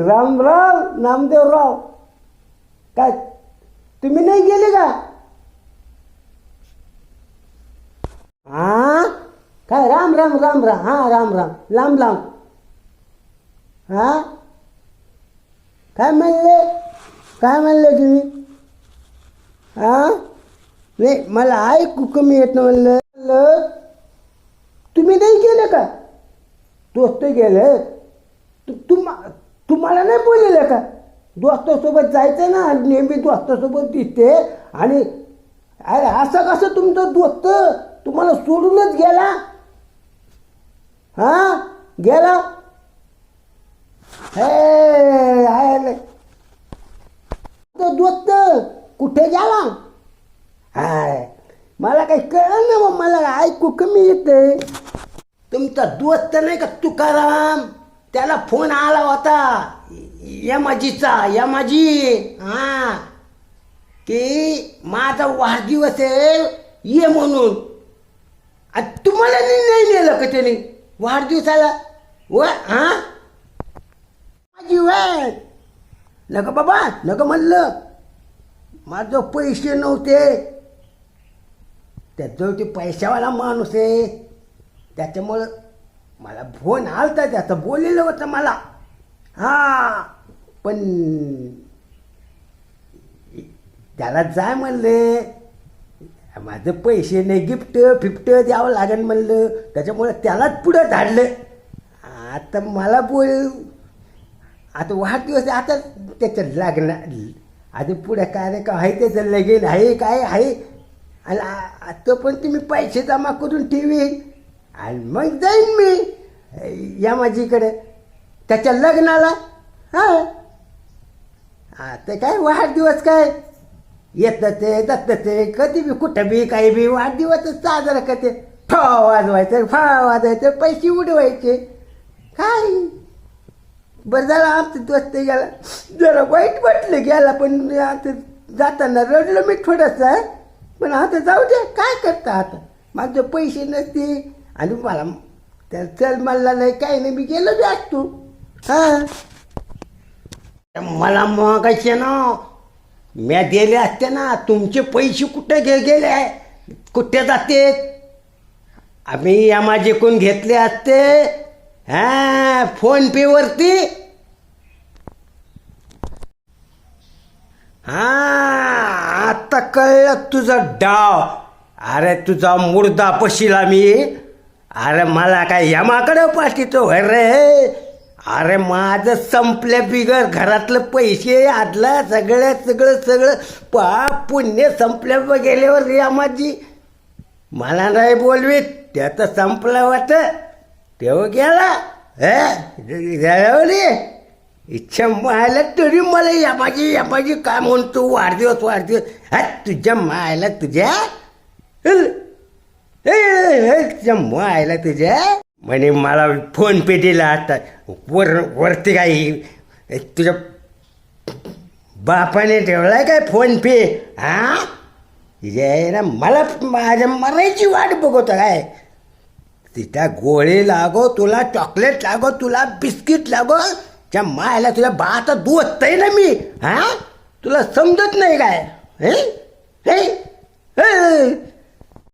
राम राम नामदेवराव. काय तुम्ही नाही गेले का? हा काय राम राम राम राम. हा राम राम लांब लांब. हा काय म्हणले? काय म्हणले तुम्ही? हा नाही मला ऐकू कमी येत म्हणलं. तुम्ही नाही गेले का? दोस्त गेले. तुम्हाला नाही बोललेलं का? दोस्तासोबत जायचं ना, नेहमी दोस्तासोबत दिसते. आणि अरे असं कसं तुमचं दोस्त तुम्हाला सोडूनच गेला? हा गेला. हे तो दोस्त कुठे गेला? हाय मला काही कळलं ना. मग मला ऐकू कमी येते. तुमचा दोस्त नाही का तुकाराम, त्याला फोन आला होता यमाजीचा. हा की माझा वाढदिवस आहे ये म्हणून. तुम्हाला नाही नेलं का त्याने वाढदिवसाला? हा माझी वय नका बाबा नका म्हणलं. माझं पैसे नव्हते. त्याजवळ ते पैशावाला माणूस आहे, त्याच्यामुळं मला फोन आलता त्याचं, बोललेलं होतं मला. हा पण त्याला जाय म्हणले, माझं पैसे नाही, गिफ्ट फिफ्ट द्यावं लागेल म्हणलं. त्याच्यामुळं त्यालाच पुढं धाडलं. आता मला आता वाढदिवस आता त्याचं लागणार. आता पुढे काय का आहे त्याचं लगीन आहे काय आहे. आणि आता पण तुम्ही पैसे जमा करून ठेवीन आणि मग जाईन मी यमाजीकडे त्याच्या लग्नाला. हा आता काय वाढदिवस काय येतं ते जातं ते, कधी बी कुठं बी काही बी वाढदिवसच साजरा करते. फाव वाजवायचं पैसे उडवायचे काय. बरं झालं आमचं दोस्त गेला, जरा वाईट वाटलं गेला. पण आता जाताना रडलं मी थोडंसं. पण आता जाऊ दे, काय करता. आता माझं पैसे नसते आणि मला त्या चल मला नाही काही नाही, मी गेलो बी असतो. हा मला मागायचे ना, म्या दिले असते ना. तुमचे पैसे कुठे गेले, कुठे जाते? आम्ही यमाजीकडून घेतले असते. हा फोन पे वरती. हा आता कळलं तुझा डाव. अरे तुझा मुर्दा पशिला मी. अरे मला काय यमाकडे पाठीतो रे. अरे माझं संपल्या बिगर घरातलं पैसे आदला सगळं पुण्य संपल्या गेल्यावर यमाजी मला नाही बोलवीत. त्याचं संपलं वाटत तेव्हा गेला. रे इच्छा मायला तरी मला यमाजी काय म्हणतो वाढदिवस. हा तुझ्या मायला तुझ्या मायला तुझ्या म्हणे मला फोन पे दिला. आता वरती काही तुझ्या बापाने ठेवलाय काय फोन पे? हा ना मला माझ्या मरायची वाट बघतो काय. तिथं गोळी लागो तुला, चॉकलेट लागो तुला, बिस्किट लागो. त्या मायला तुझ्या बाचा दोस्त आहे ना मी. हा तुला समजत नाही काय? हे